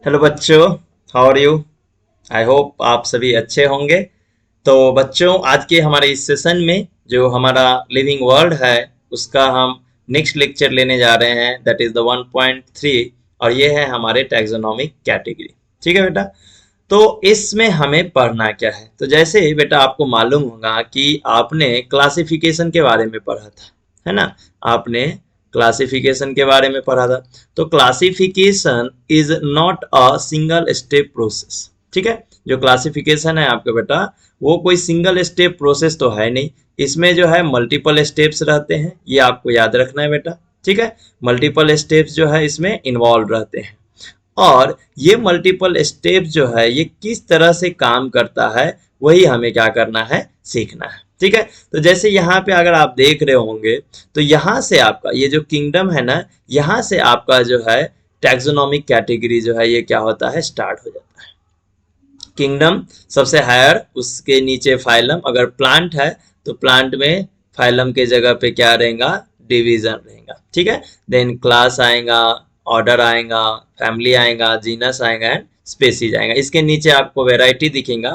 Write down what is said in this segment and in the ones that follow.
Hello बच्चों, how are you. I hope आप सभी अच्छे होंगे। तो बच्चों, आज के हमारे इस सेशन में जो हमारा लिविंग वर्ल्ड है उसका हम नेक्स्ट लेक्चर लेने जा रहे हैं, दैट इज द 1.3। और ये है हमारे टैक्सोनॉमिक कैटेगरी। ठीक है बेटा। तो इसमें हमें पढ़ना क्या है, तो जैसे ही बेटा आपको मालूम होगा कि आपने क्लासिफिकेशन के बारे में पढ़ा था, है ना। आपने क्लासिफिकेशन के बारे में पढ़ा था। तो classification is not a single step process. ठीक है। जो क्लासिफिकेशन है आपका बेटा, वो कोई सिंगल स्टेप प्रोसेस तो है नहीं। इसमें जो है मल्टीपल स्टेप्स रहते हैं, ये आपको याद रखना है बेटा। ठीक है। मल्टीपल स्टेप्स जो है इसमें इन्वॉल्व रहते हैं। और ये मल्टीपल स्टेप जो है ये किस तरह से काम करता है, वही हमें क्या करना है, सीखना है। ठीक है। तो जैसे यहाँ पे अगर आप देख रहे होंगे, तो यहाँ से आपका ये जो किंगडम है ना, यहाँ से आपका जो है टैक्सोनॉमिक कैटेगरी जो है ये क्या होता है, स्टार्ट हो जाता है। किंगडम सबसे हायर, उसके नीचे फाइलम। अगर प्लांट है तो प्लांट में फाइलम के जगह पे क्या रहेगा, डिवीजन रहेगा। ठीक है। देन क्लास आएगा, ऑर्डर आएगा, फैमिली आएगा, जीनस आएगा एंड स्पेसीज आएगा। इसके नीचे आपको वेराइटी दिखेगा,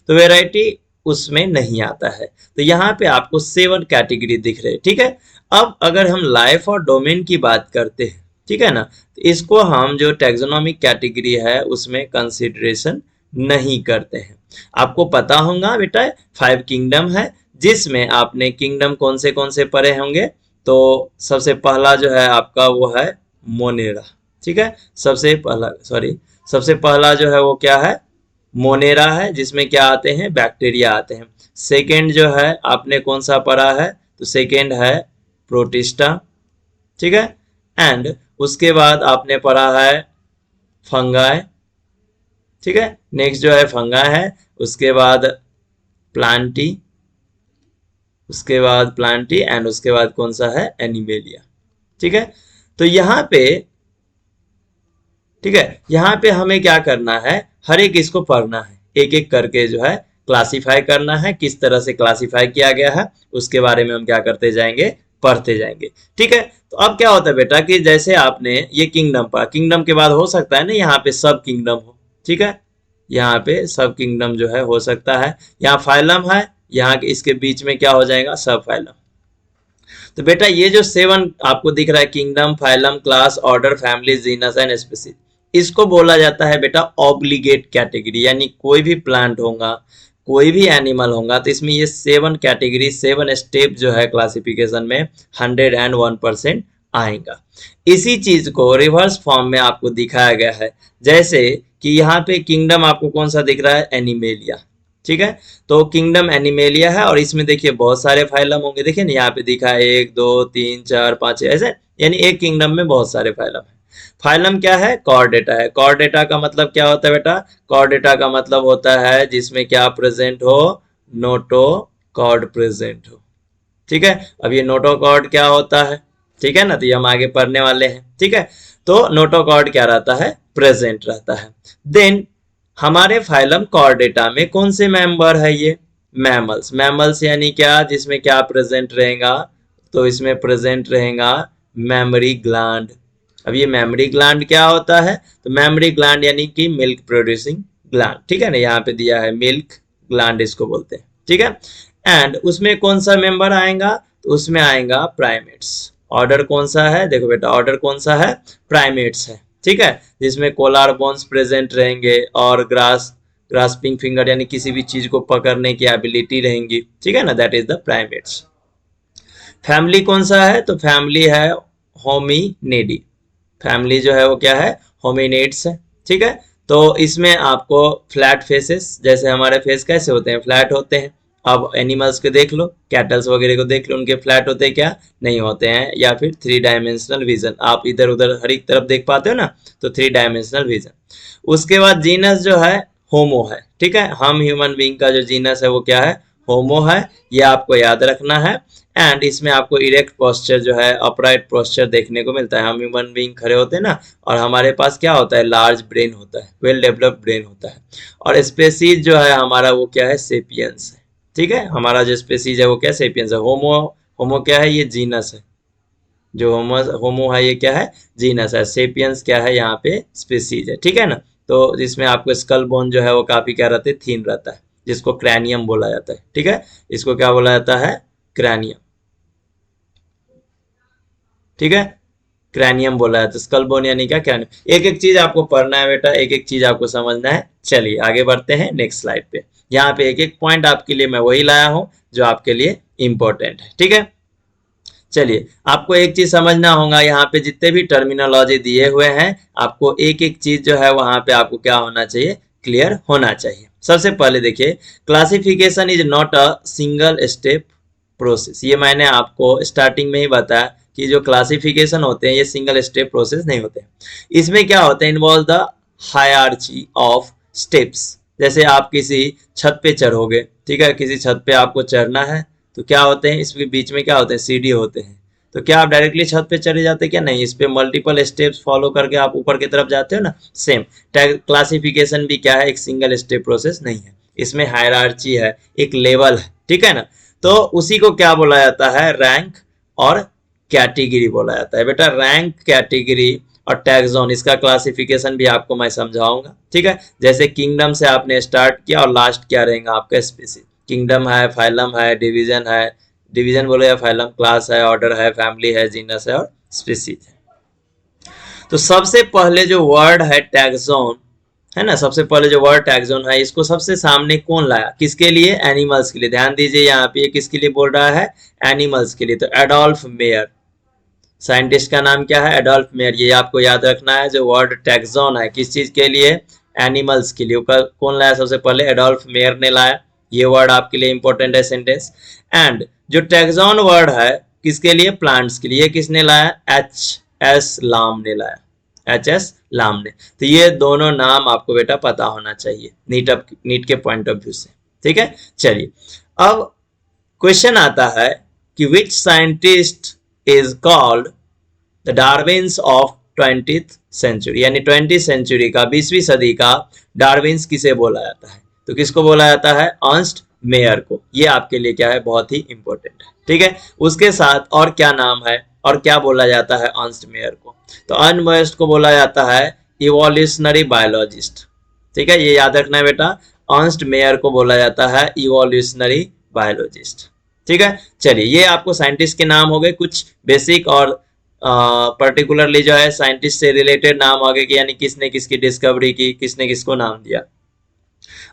तो वेराइटी उसमें नहीं आता है। तो यहाँ पे आपको 7 कैटेगरी दिख रहे हैं। ठीक है। अब अगर हम लाइफ और डोमेन की बात करते हैं, ठीक है ना, तो इसको हम जो टैक्सोनॉमिक कैटेगरी है उसमें कंसिडरेशन नहीं करते हैं। आपको पता होगा बेटा, 5 किंगडम है, जिसमें आपने किंगडम कौन से पढ़े होंगे। तो सबसे पहला जो है आपका वो है मोनेरा। ठीक है। सबसे पहला जो है वो क्या है, मोनेरा है, जिसमें क्या आते हैं, बैक्टीरिया आते हैं। सेकेंड जो है आपने कौन सा पढ़ा है, तो सेकेंड है प्रोटिस्टा। ठीक है। एंड उसके बाद आपने पढ़ा है फंगाई। ठीक है। नेक्स्ट जो है फंगा है, उसके बाद प्लांटी, एंड उसके बाद कौन सा है, एनिमेलिया। ठीक है। तो यहाँ पे, ठीक है, यहाँ पे हमें क्या करना है, हर एक इसको पढ़ना है, एक एक करके जो है क्लासिफाई करना है, किस तरह से क्लासिफाई किया गया है उसके बारे में हम क्या करते जाएंगे, पढ़ते जाएंगे। ठीक है। तो अब क्या होता है बेटा कि जैसे आपने ये किंगडम पढ़ा, किंगडम के बाद हो सकता है ना यहाँ पे सब किंगडम हो। ठीक है। यहाँ पे सब किंगडम जो है हो सकता है, यहाँ फाइलम है, यहाँ इसके बीच में क्या हो जाएगा, सब फाइलम। तो बेटा ये जो 7 आपको दिख रहा है, kingdom, phylum, class, order, family, genus and species, इसको बोला जाता है बेटा ऑब्लिगेट कैटेगरी। यानी कोई भी प्लांट होगा, कोई भी एनिमल होगा, तो इसमें ये 7 कैटेगरी, 7 स्टेप जो है क्लासिफिकेशन में 101% आएगा। इसी चीज को रिवर्स फॉर्म में आपको दिखाया गया है। जैसे कि यहाँ पे किंगडम आपको कौन सा दिख रहा है, एनिमेलिया। ठीक है। तो किंगडम एनिमेलिया है, और इसमें देखिए बहुत सारे फाइलम होंगे। देखिए ना यहाँ पे दिखा है 1 2 3 4 5 ऐसे, यानी एक किंगडम में बहुत सारे फाइलम है। फाइलम क्या है, कॉर्डेटा है। कॉर्डेटा का मतलब क्या होता है बेटा, कॉर्डेटा का मतलब होता है जिसमें क्या प्रेजेंट हो, नोटो कॉर्ड प्रेजेंट हो। ठीक है। अब ये नोटोकॉर्ड क्या होता है, ठीक है ना, तो ये हम आगे पढ़ने वाले हैं। ठीक है। तो नोटोकॉर्ड क्या रहता है, प्रेजेंट रहता है। देन हमारे फाइलम कॉर्डेटा में कौन से मेंबर है, ये मैमल्स। मैमल्स यानी क्या, जिसमें क्या प्रेजेंट रहेगा, तो इसमें प्रेजेंट रहेगा मेमोरी ग्लैंड। अब ये मेमोरी ग्लैंड क्या होता है, तो मेमोरी ग्लैंड यानी कि मिल्क प्रोड्यूसिंग ग्लैंड। ठीक है ना, यहाँ पे दिया है मिल्क ग्लैंड इसको बोलते हैं। ठीक है। एंड उसमें कौन सा मेंबर आएगा, तो उसमें आएगा प्राइमेट्स। ऑर्डर कौन सा है, देखो बेटा ऑर्डर कौन सा है, प्राइमेट्स है। ठीक है। जिसमें कोलार बोन्स प्रेजेंट रहेंगे और ग्रास्पिंग फिंगर यानी किसी भी चीज को पकड़ने की एबिलिटी रहेंगी। ठीक है ना, that is the primates. Family कौन सा है, तो फैमिली है होमिनिडी। फैमिली जो है वो क्या है, होमिनिड्स है। ठीक है। तो इसमें आपको फ्लैट फेसेस, जैसे हमारे फेस कैसे होते हैं, फ्लैट होते हैं। अब एनिमल्स को देख लो, कैटल्स वगैरह को देख लो, उनके फ्लैट होते हैं क्या, नहीं होते हैं। या फिर 3 डायमेंशनल विजन, आप इधर उधर हर एक तरफ देख पाते हो ना, तो 3 डायमेंशनल विजन। उसके बाद जीनस जो है होमो है। ठीक है। हम ह्यूमन बींग का जो जीनस है वो क्या है, होमो है। ये आपको याद रखना है। एंड इसमें आपको इरेक्ट पोस्चर जो है, अपराइट पोस्चर देखने को मिलता है। हम ह्यूमन बीइंग खड़े होते हैं ना, और हमारे पास क्या होता है, लार्ज ब्रेन होता है, वेल डेवलप्ड ब्रेन होता है। और स्पेसीज जो है हमारा वो क्या है, सेपियंस है। ठीक है। हमारा जो स्पेसीज है वो क्या, सेपियंस है। होमो, होमो क्या है, ये जीनस है। जो होमो होमो है ये क्या है, जीनस है। सेपियंस क्या है, यहाँ पे स्पेसीज है। ठीक है ना। तो जिसमें आपको स्कल बोन जो है वो काफी क्या रहता है, थीन रहता है, जिसको क्रैनियम बोला जाता है। ठीक है, इसको क्या बोला जाता है, क्रैनियम। ठीक है, क्रैनियम बोला जाता है, स्कल बोन यानी क्या, क्रैनियम। एक एक चीज आपको पढ़ना है बेटा, एक एक चीज आपको समझना है। चलिए आगे बढ़ते हैं नेक्स्ट स्लाइड पे। यहाँ पे एक एक पॉइंट आपके लिए मैं वही लाया हूं जो आपके लिए इंपॉर्टेंट है। ठीक है, चलिए आपको एक चीज समझना होगा, यहाँ पे जितने भी टर्मिनोलॉजी दिए हुए हैं आपको एक एक चीज जो है वहां पे आपको क्या होना चाहिए, क्लियर होना चाहिए। सबसे पहले देखिए, classification is not a single step process. ये मैंने आपको स्टार्टिंग में ही बताया कि जो क्लासिफिकेशन होते हैं ये सिंगल स्टेप प्रोसेस नहीं होते। इसमें क्या होता है, involve the hierarchy of steps. जैसे आप किसी छत पे चढ़ोगे, ठीक है, किसी छत पे आपको चढ़ना है, तो क्या होते हैं इसके बीच में क्या होते हैं, सीढ़ी होते हैं। तो क्या आप डायरेक्टली छत पे चले जाते हैं क्या, नहीं, इस पे मल्टीपल स्टेप्स फॉलो करके आप ऊपर की तरफ जाते हो ना। सेम क्लासिफिकेशन भी क्या है, एक सिंगल स्टेप प्रोसेस नहीं है, इसमें हायरार्ची है, एक लेवल है। ठीक है ना, तो उसी को क्या बोला जाता है, रैंक और कैटेगरी बोला जाता है। बेटा रैंक, कैटेगरी और टैक्सोन, इसका क्लासिफिकेशन भी आपको मैं समझाऊंगा। ठीक है, जैसे किंगडम से आपने स्टार्ट किया और लास्ट क्या रहेगा आपका, स्पीसीज। किंगडम है, फाइलम है, डिवीजन है, डिवीजन बोलो या फाइलम, क्लास है, ऑर्डर है, फैमिली है, जीनस है और स्पीसीज है। तो सबसे पहले जो वर्ड है टैक्सोन, है ना, सबसे पहले जो वर्ड टैक्सोन है, इसको सबसे सामने कौन लाया, किसके लिए, एनिमल्स के लिए। ध्यान दीजिए यहाँ पे किसके लिए बोल रहा है, एनिमल्स के लिए। तो एडोल्फ मेयर, साइंटिस्ट का नाम क्या है, एडोल्फ मेयर। ये आपको याद रखना है, जो वर्ड टैक्सोन है किस चीज के लिए, एनिमल्स के लिए। कौन लाया सबसे पहले, एडोल्फ मेयर ने लाया। ये वर्ड आपके लिए इंपॉर्टेंट है सेंटेंस। एंड जो टैक्सोन वर्ड है किसके लिए, प्लांट्स के लिए, किसने लाया, एच एस लाम ने लाया, एच एस लाम ने। तो ये दोनों नाम आपको बेटा पता होना चाहिए नीट के पॉइंट ऑफ व्यू से। ठीक है, चलिए अब क्वेश्चन आता है कि which scientist is called the Darwin's of 20th century, यानी 20th सेंचुरी का, 20वीं सदी का डार्विन्स किसे बोला जाता है। तो किसको बोला जाता है, अर्नस्ट मेयर को। ये आपके लिए क्या है, बहुत ही इंपॉर्टेंट है। ठीक है, उसके साथ और क्या नाम है और क्या बोला जाता है अर्नस्ट मेयर को, तो अर्नस्ट मेयर को बोला जाता है इवोल्यूशनरी बायोलॉजिस्ट। ठीक है, ये याद रखना है बेटा, अर्नस्ट मेयर को बोला जाता है इवोल्यूशनरी बायोलॉजिस्ट। ठीक है, चलिए ये आपको साइंटिस्ट के नाम हो गए कुछ बेसिक, और पर्टिकुलरली जो है साइंटिस्ट से रिलेटेड नाम आगे की, यानी किसने किसकी डिस्कवरी की, किसने किसको नाम दिया।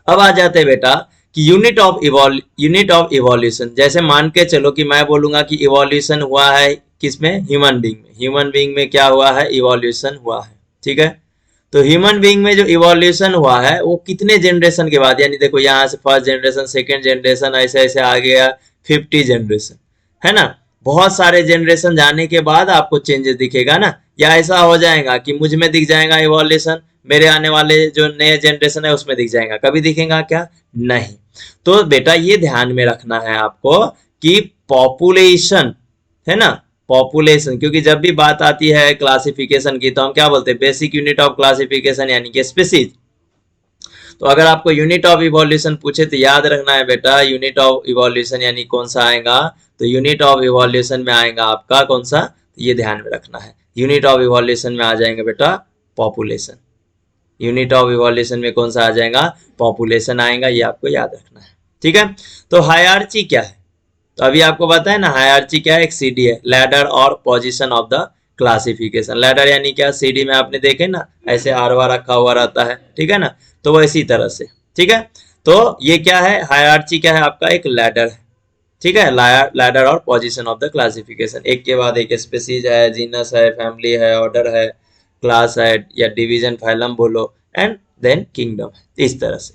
अब आ जाते हैं बेटा कि यूनिट ऑफ इवोल्यूशन। जैसे मान के चलो कि मैं बोलूंगा कि इवोल्यूशन हुआ है किसमें, ह्यूमन बीइंग में। ह्यूमन बीइंग में क्या हुआ है, इवोल्यूशन हुआ है। ठीक है, तो ह्यूमन बीइंग में जो इवोल्यूशन हुआ है वो कितने जनरेशन के बाद, यानी देखो यहाँ से फर्स्ट जनरेशन, सेकेंड जनरेशन, ऐसे ऐसे आ गया 50 जनरेशन, है ना। बहुत सारे जनरेशन जाने के बाद आपको चेंजेस दिखेगा ना, या ऐसा हो जाएगा कि मुझ में दिख जाएगा इवोल्यूशन, मेरे आने वाले जो नए जनरेशन है उसमें दिख जाएगा, कभी दिखेगा क्या, नहीं। तो बेटा ये ध्यान में रखना है आपको कि पॉपुलेशन, है ना, पॉपुलेशन, क्योंकि जब भी बात आती है क्लासिफिकेशन की तो हम क्या बोलते हैं, बेसिक यूनिट ऑफ क्लासिफिकेशन यानी कि स्पीसीज। तो अगर आपको यूनिट ऑफ इवोल्यूशन पूछे तो याद रखना है बेटा, यूनिट ऑफ इवोल्यूशन यानी कौन सा आएगा, तो यूनिट ऑफ इवोल्यूशन में आएगा आपका कौन सा, तो ये ध्यान में रखना है। यूनिट ऑफ इवोल्यूशन में आ जाएंगे बेटा पॉपुलेशन, यूनिट ऑफ इवोल्यूशन में कौन सा आ जाएगा, पॉपुलेशन आएगा, ये आपको याद रखना है। ठीक है, तो हायरार्ची क्या है, तो अभी आपको पता है ना हायरार्ची क्या है, एक सीडी है, लैडर और position of the classification. Ladder यानी क्या, सीडी में आपने देखे ना ऐसे आरवा रखा हुआ रहता है, ठीक है ना, तो वो इसी तरह से। ठीक है, तो ये क्या है, हायरार्ची क्या है आपका, एक लैडर है। ठीक है, लैडर और पोजीशन ऑफ द क्लासिफिकेशन, एक के बाद एक स्पीसीज है, जीनस है, फैमिली है, ऑर्डर है, क्लास है, या डिवीजन, फाइलम बोलो, एंड देन किंगडम, इस तरह से।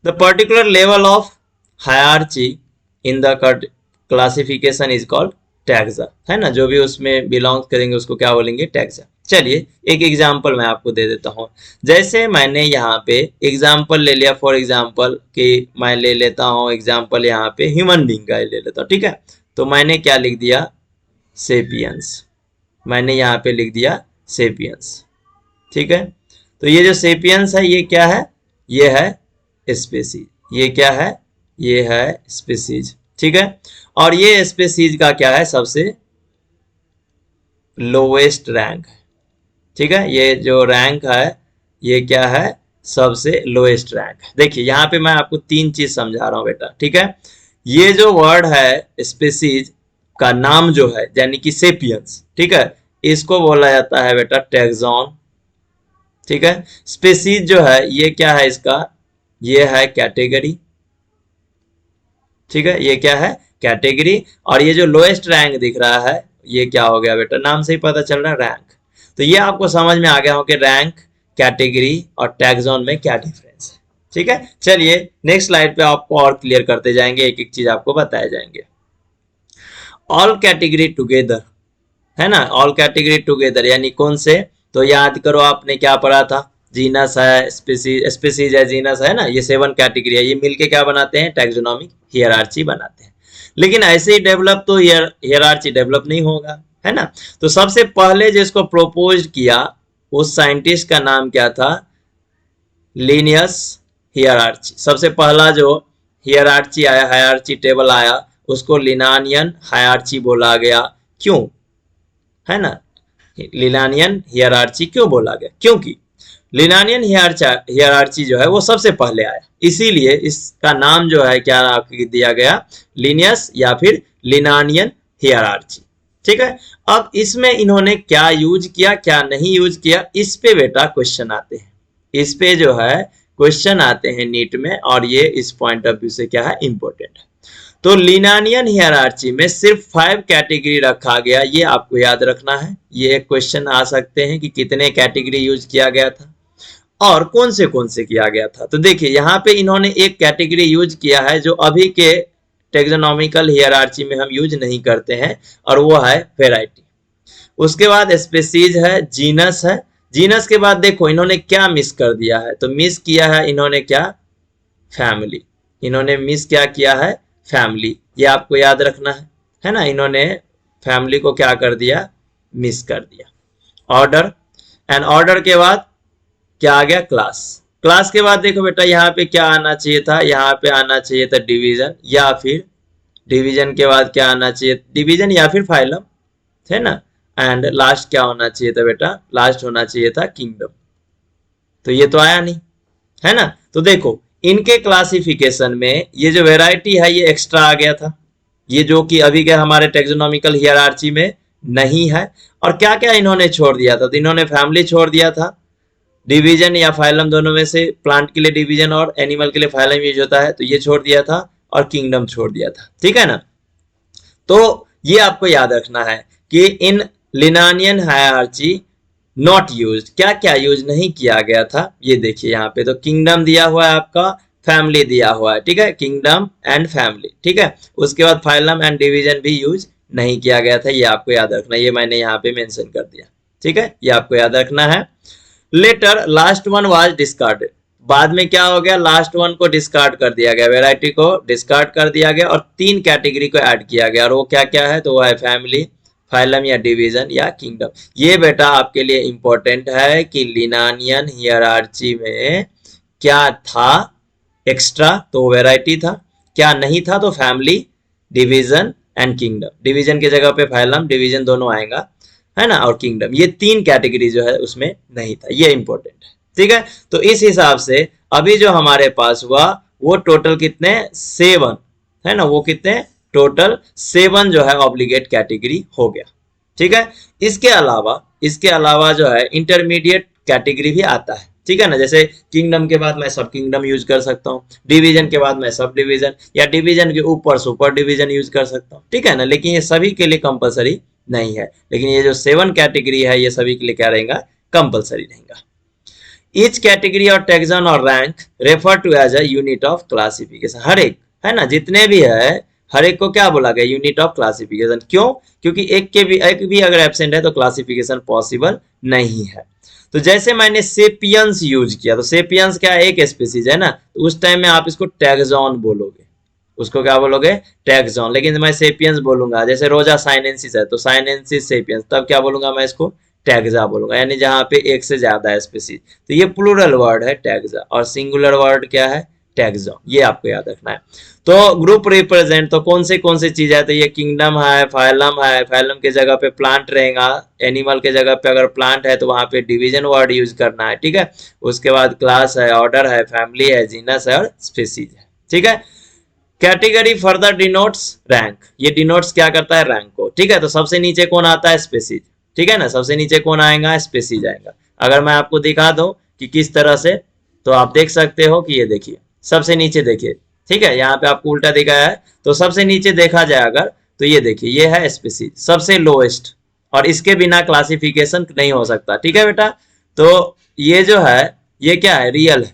The particular level of hierarchy in the classification is called taxa, है ना, जो भी उसमें बिलोंग करेंगे उसको क्या बोलेंगे, टैक्सा। चलिए एक एग्जांपल मैं आपको दे देता हूं। जैसे मैंने यहाँ पे एग्जांपल ले लिया, फॉर एग्जांपल कि मैं ले लेता हूँ एग्जांपल यहाँ पे ह्यूमन बीइंग का ले लेता हूँ। ठीक है, तो मैंने क्या लिख दिया, सेपियंस, मैंने यहाँ पे लिख दिया सेपियंस। ठीक है, तो ये जो सेपियंस है ये क्या है, ये है स्पीसीज, ये क्या है, ये है स्पीसीज। ठीक है, और ये स्पीसीज का क्या है, सबसे लोवेस्ट रैंक है। ठीक है, ये जो रैंक है ये क्या है, सबसे लोएस्ट रैंक। देखिए यहाँ पे मैं आपको तीन चीज समझा रहा हूँ बेटा, ठीक है। ये जो वर्ड है स्पीसीज का नाम जो है यानी कि सेपियंस, ठीक है, इसको बोला जाता है बेटा टैक्सॉन, ठीक है। स्पीसीज जो है ये क्या है इसका, ये है कैटेगरी, ठीक है, ये क्या है कैटेगरी। और ये जो लोएस्ट रैंक दिख रहा है ये क्या हो गया बेटा, नाम से ही पता चल रहा है रैंक। तो ये आपको समझ में आ गया हो कि रैंक, कैटेगरी और टैक्सॉन में क्या डिफरेंस है, ठीक है। चलिए नेक्स्ट स्लाइड पे आपको और क्लियर करते जाएंगे, एक एक चीज आपको बताए जाएंगे। ऑल कैटेगरी टुगेदर, है ना, ऑल कैटेगरी टुगेदर यानी कौन से, तो याद करो आपने क्या पढ़ा था, जीनस है, स्पीसीज, स्पीसीज है, जीनस है ना, ये 7 कैटेगरी है, ये मिलके क्या बनाते हैं, टैक्सोनॉमिक हियरार्ची बनाते हैं। लेकिन ऐसे ही डेवलप तो हियरार्ची डेवलप नहीं होगा, है ना। तो सबसे पहले जिसको प्रोपोज किया उस साइंटिस्ट का नाम क्या था, लिनियस हियरार्ची। सबसे पहला जो हियरार्ची आया, हायरार्ची टेबल आया, उसको लिनानियन हायरार्ची बोला गया। क्यों, है ना, लिनानियन हियरार्ची क्यों बोला गया, क्योंकि लिनानियन हियरार्ची जो है वो सबसे पहले आया, इसीलिए इसका नाम जो है क्या दिया गया, लिनियस या फिर लिनानियन हियरार्ची, ठीक है। अब इसमें इन्होंने क्या यूज किया क्या नहीं यूज किया, इस पे बेटा क्वेश्चन आते हैं, इस पे जो है क्वेश्चन आते हैं नीट में, और ये इस पॉइंट ऑफ व्यू से क्या है, इंपॉर्टेंट है। तो लिनानियन हियरार्ची में सिर्फ 5 कैटेगरी रखा गया, ये आपको याद रखना है। ये एक क्वेश्चन आ सकते हैं कि कितने कैटेगरी यूज किया गया था और कौन से किया गया था। तो देखिए यहाँ पे इन्होंने एक कैटेगरी यूज किया है जो अभी के टेक्सोनॉमिकल हियरार्ची में हम यूज नहीं करते हैं, और वो है वेराइटी। उसके बाद स्पीसीज है, जीनस है, जीनस के बाद देखो इन्होंने क्या मिस कर दिया है, तो मिस किया है इन्होंने क्या, फैमिली, इन्होंने मिस क्या किया है, फैमिली, ये आपको याद रखना है ना, इन्होंने फैमिली को क्या कर दिया, मिस कर दिया। ऑर्डर, एंड ऑर्डर के बाद क्या आ गया, क्लास, क्लास के बाद देखो बेटा यहाँ पे क्या आना चाहिए था, यहाँ पे आना चाहिए था डिवीजन, या फिर डिवीजन के बाद क्या आना चाहिए, डिवीजन या फिर फाइलम, है ना। एंड लास्ट क्या होना चाहिए था बेटा, लास्ट होना चाहिए था किंगडम। तो ये तो आया नहीं, है ना। तो देखो इनके क्लासिफिकेशन में ये जो वेराइटी है ये एक्स्ट्रा आ गया था, ये जो कि अभी के हमारे टेक्सोनॉमिकल हियरार्ची में नहीं है। और क्या क्या इन्होंने छोड़ दिया था, तो इन्होंने फैमिली छोड़ दिया था, डिवीजन या फाइलम दोनों में से, प्लांट के लिए डिवीजन और एनिमल के लिए फाइलम यूज होता है, तो ये छोड़ दिया था, और किंगडम छोड़ दिया था, ठीक है ना। तो ये आपको याद रखना है कि इन लिनानियन हायरार्ची नॉट यूज्ड, क्या क्या यूज नहीं किया गया था, ये देखिए यहाँ पे तो किंगडम दिया हुआ है आपका, फैमिली दिया हुआ है, ठीक है, किंगडम एंड फैमिली, ठीक है। उसके बाद फाइलम एंड डिवीजन भी यूज नहीं किया गया था, ये आपको याद रखना, ये मैंने यहाँ पे मेंशन कर दिया, ठीक है, ये आपको याद रखना है। Later last one was discarded, बाद में क्या हो गया, लास्ट वन को डिस्कार्ड कर दिया गया, वेराइटी को डिस्कार्ड कर दिया गया, और 3 कैटेगरी को ऐड किया गया, और वो क्या क्या है, तो वो है फैमिली, फाइलम या डिवीजन या किंगडम। ये बेटा आपके लिए इंपॉर्टेंट है कि लिनानियन हियरार्ची में क्या था एक्स्ट्रा, तो वेराइटी था, क्या नहीं था, तो family, division and kingdom, division की जगह पे फाइलम डिवीजन दोनों आएगा, है ना, और किंगडम, ये 3 कैटेगरी जो है उसमें नहीं था, ये इंपॉर्टेंट है, ठीक है। तो इस हिसाब से अभी जो हमारे पास हुआ वो टोटल कितने, 7, है ना, वो कितने टोटल 7 जो है ऑब्लिगेट कैटेगरी हो गया, ठीक है। इसके अलावा जो है इंटरमीडिएट कैटेगरी भी आता है, ठीक है ना, जैसे किंगडम के बाद मैं सब किंगडम यूज कर सकता हूँ, डिवीजन के बाद मैं सब डिवीजन, या डिवीजन के ऊपर सुपर डिवीजन यूज कर सकता हूँ, ठीक है ना। लेकिन ये सभी के लिए कंपलसरी नहीं है, लेकिन ये जो 7 कैटेगरी है ये सभी के लिए क्या रहेगा, कंपलसरी रहेगा। ईच कैटेगरी और टैक्सन और rank refer to as a unit of classification, हर एक, है ना, जितने भी है हर एक को क्या बोला गया, यूनिट ऑफ क्लासिफिकेशन। क्यों, क्योंकि एक भी अगर एब्सेंट है तो क्लासिफिकेशन पॉसिबल नहीं है। तो जैसे मैंने सेपियंस यूज किया, तो सेपियंस क्या एक स्पीसीज है ना, तो उस टाइम में आप इसको टैक्सॉन बोलोगे, उसको क्या बोलोगे, टैक्सॉन। लेकिन मैं सेपियंस बोलूंगा, जैसे रोजा साइनेंसिस है तो साइनेंसिस सेपियंस, तब क्या बोलूंगा मैं इसको, टैक्सा बोलूंगा, यानी जहां पे एक से ज्यादा है स्पीसीज। तो ये प्लूरल वर्ड है टैक्सा, और सिंगुलर वर्ड क्या है, टैक्सोन, ये आपको याद रखना है। तो ग्रुप रिप्रेजेंट तो कौन से चीज है, तो ये किंगडम है, फाइलम है, फाइलम के जगह पे प्लांट रहेगा, एनिमल के जगह पे अगर प्लांट है तो वहां पे डिवीजन वर्ड यूज करना है, ठीक है। उसके बाद क्लास है, ऑर्डर है, फैमिली है, जीनस है और स्पीसीज है, ठीक है। कैटेगरी फर्दर डिनोट्स रैंक, ये डिनोट्स क्या करता है, रैंक को, ठीक है। तो सबसे नीचे कौन आता है, स्पीसीज, ठीक है ना, सबसे नीचे कौन आएगा, स्पीसीज आएगा। अगर मैं आपको दिखा दूं कि किस तरह से, तो आप देख सकते हो कि ये देखिए सबसे नीचे देखिए, ठीक है, यहाँ पे आपको उल्टा दिखाया है, तो सबसे नीचे देखा जाए अगर, तो ये देखिए ये है स्पीसीज, सबसे लोएस्ट, और इसके बिना क्लासिफिकेशन नहीं हो सकता, ठीक है बेटा। तो ये जो है ये क्या है, रियल है।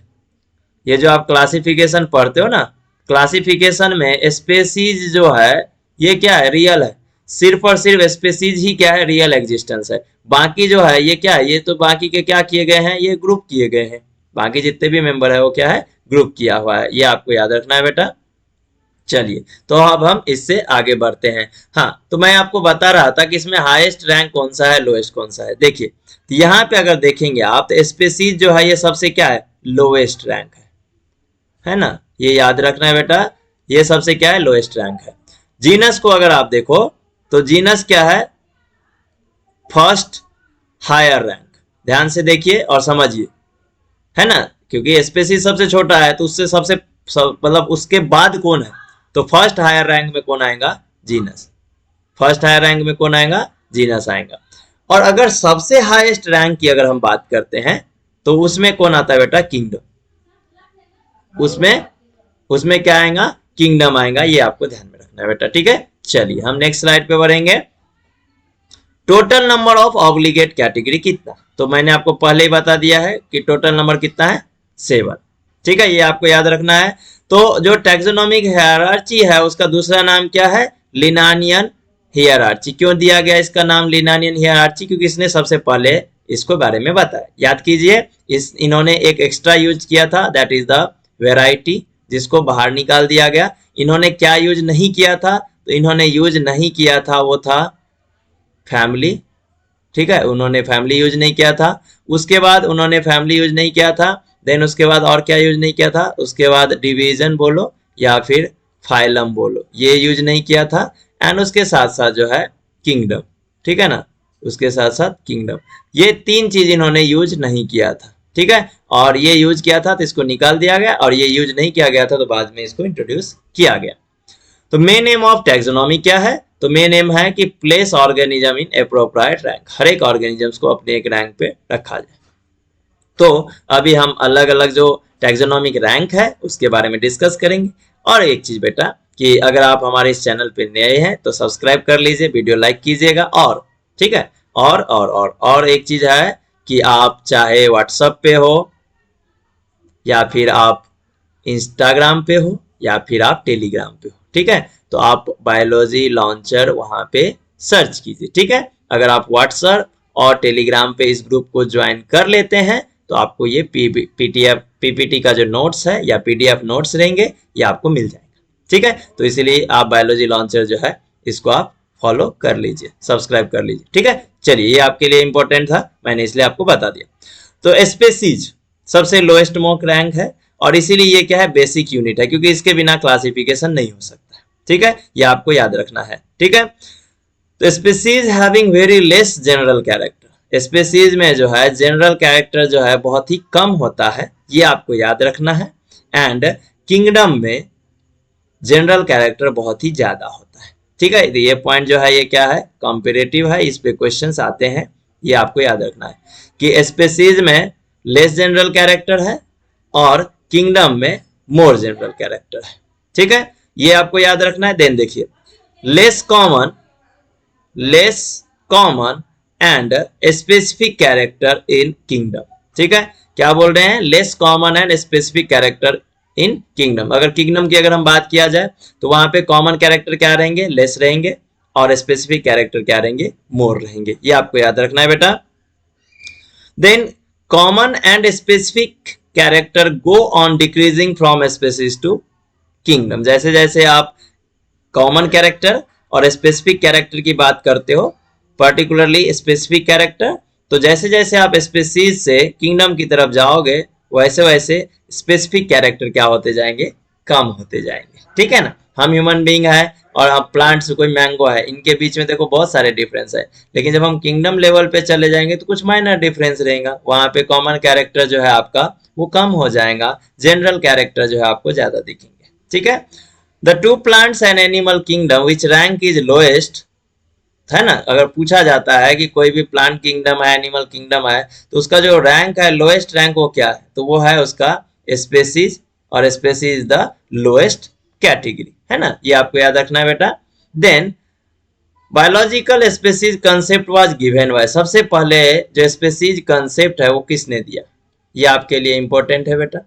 ये जो आप क्लासिफिकेशन पढ़ते हो ना, क्लासिफिकेशन में स्पेसीज जो है ये क्या है, रियल है। सिर्फ और सिर्फ स्पेसीज ही क्या है, रियल एग्जिस्टेंस है। बाकी जो है ये क्या है, ये तो बाकी के क्या किए गए हैं, ये ग्रुप किए गए हैं। बाकी जितने भी मेंबर है वो क्या है, ग्रुप किया हुआ है, ये आपको याद रखना है बेटा। चलिए तो अब हम इससे आगे बढ़ते हैं। हाँ, तो मैं आपको बता रहा था कि इसमें हाईएस्ट रैंक कौन सा है, लोएस्ट कौन सा है। देखिए तो यहाँ पे अगर देखेंगे आप, तो स्पीसीज जो है ये सबसे क्या है, लोएस्ट रैंक है ना, ये याद रखना है बेटा, ये सबसे क्या है, लोएस्ट रैंक है। जीनस को अगर आप देखो तो जीनस क्या है, फर्स्ट हायर रैंक। ध्यान से देखिए और समझिए, है ना, क्योंकि स्पीसीज सबसे छोटा है तो उससे सबसे मतलब उसके बाद कौन है, तो फर्स्ट हायर रैंक में कौन आएगा, जीनस। फर्स्ट हायर रैंक में कौन आएगा, जीनस आएगा। और अगर सबसे हाईएस्ट रैंक की अगर हम बात करते हैं तो उसमें कौन आता है बेटा, किंगडम। उसमें क्या आएगा, किंगडम आएगा, ये आपको ध्यान में रखना है बेटा, ठीक है। चलिए हम नेक्स्ट स्लाइड पे बढ़ेंगे। Total number of obligate category कितना, तो मैंने आपको पहले ही बता दिया है कि टोटल नंबर कितना है, 7, ठीक है, ये आपको याद रखना है। तो जो टैक्सोनॉमिक हायरार्ची है उसका दूसरा नाम क्या है, लिनानियन हायरार्ची। क्यों दिया गया इसका नाम लिनानियन हायरार्ची, क्योंकि इसने सबसे पहले इसको बारे में बताया। याद कीजिए, इन्होंने एक एक्स्ट्रा यूज किया था, दैट इज द वेराइटी, जिसको बाहर निकाल दिया गया। इन्होंने क्या यूज नहीं किया था, तो इन्होंने यूज नहीं किया था वो था फैमिली, ठीक है, उन्होंने फैमिली यूज नहीं किया था। उसके बाद उन्होंने फैमिली यूज नहीं किया था, देन उसके बाद और क्या यूज नहीं किया था, उसके बाद डिवीजन बोलो या फिर फाइलम बोलो, ये यूज नहीं किया था। एंड उसके साथ साथ जो है किंगडम, ठीक है ना, उसके साथ साथ किंगडम, ये 3 चीज इन्होंने यूज नहीं किया था, ठीक है। और ये यूज किया था तो इसको निकाल दिया गया, और ये यूज नहीं किया गया था तो बाद में इसको इंट्रोड्यूस किया गया। तो मेन एम ऑफ टैक्सोनॉमी क्या है, तो मेन एम है कि place organism in appropriate rank, हर एक ऑर्गेनिजम्स को अपने एक रैंक पे रखा जाए। तो अभी हम अलग अलग जो टैक्सोनॉमिक रैंक है उसके बारे में डिस्कस करेंगे। और एक चीज बेटा कि अगर आप हमारे इस चैनल पे नए हैं तो सब्सक्राइब कर लीजिए, वीडियो लाइक कीजिएगा, और ठीक है, और एक चीज है कि आप चाहे व्हाट्सएप पे हो या फिर आप इंस्टाग्राम पे हो या फिर आप टेलीग्राम पे हो, ठीक है, तो आप बायोलॉजी लॉन्चर वहां पे सर्च कीजिए, ठीक है। अगर आप व्हाट्सएप और टेलीग्राम पे इस ग्रुप को ज्वाइन कर लेते हैं तो आपको ये पीपीटी का जो नोट्स है या पीडीएफ नोट्स रहेंगे ये आपको मिल जाएगा, ठीक है। तो इसीलिए आप बायोलॉजी लॉन्चर जो है इसको आप फॉलो कर लीजिए, सब्सक्राइब कर लीजिए, ठीक है। चलिए ये आपके लिए इंपॉर्टेंट था, मैंने इसलिए आपको बता दिया। तो स्पीसीज सबसे लोएस्ट मोस्ट रैंक है, और इसीलिए ये क्या है, बेसिक यूनिट है, क्योंकि इसके बिना क्लासिफिकेशन नहीं हो सकता, ठीक है, ये आपको याद रखना है, ठीक है। तो species having very less general character, species में जो है जनरल कैरेक्टर जो है बहुत ही कम होता है, ये आपको याद रखना है। एंड किंगडम में जनरल कैरेक्टर बहुत ही ज्यादा होता है, ठीक है। ये पॉइंट जो है ये क्या है, कॉम्पेरेटिव है, इस पे क्वेश्चंस आते हैं, ये आपको याद रखना है कि स्पीसीज में लेस जनरल कैरेक्टर है और किंगडम में मोर जनरल कैरेक्टर है, ठीक है, ये आपको याद रखना है। देन देखिए less common and specific character in kingdom, ठीक है, क्या बोल रहे हैं, less common and specific character in kingdom. अगर किंगडम की अगर हम बात किया जाए तो वहां पे कॉमन कैरेक्टर क्या रहेंगे, लेस रहेंगे, और स्पेसिफिक कैरेक्टर क्या रहेंगे, मोर रहेंगे, ये आपको याद रखना है बेटा। Then common and specific character go on decreasing from species to kingdom, जैसे जैसे आप कॉमन कैरेक्टर और स्पेसिफिक कैरेक्टर की बात करते हो, पर्टिकुलरली स्पेसिफिक कैरेक्टर, तो जैसे जैसे आप स्पेसीज से किंगडम की तरफ जाओगे वैसे वैसे स्पेसिफिक कैरेक्टर क्या होते जाएंगे, कम होते जाएंगे। ठीक है ना, हम ह्यूमन बीइंग है और अब प्लांट्स कोई मैंगो है, इनके बीच में देखो बहुत सारे डिफरेंस है, लेकिन जब हम किंगडम लेवल पे चले जाएंगे तो कुछ माइनर डिफरेंस रहेगा, वहां पे कॉमन कैरेक्टर जो है आपका वो कम हो जाएगा, जनरल कैरेक्टर जो है आपको ज्यादा दिखेंगे। ठीक है, the two plants and animal kingdom which rank is lowest, है ना, अगर पूछा जाता है कि कोई भी प्लांट किंगडम है, एनिमल किंगडम है, तो उसका जो रैंक है, लोएस्ट रैंक वो क्या है, तो वो है उसका स्पेसीज, और स्पेसीज द लोएस्ट कैटेगरी, है ना, ये आपको याद रखना है बेटा। Then biological species concept was given by, सबसे पहले जो स्पेसीज कंसेप्ट है वो किसने दिया, ये आपके लिए इंपॉर्टेंट है बेटा।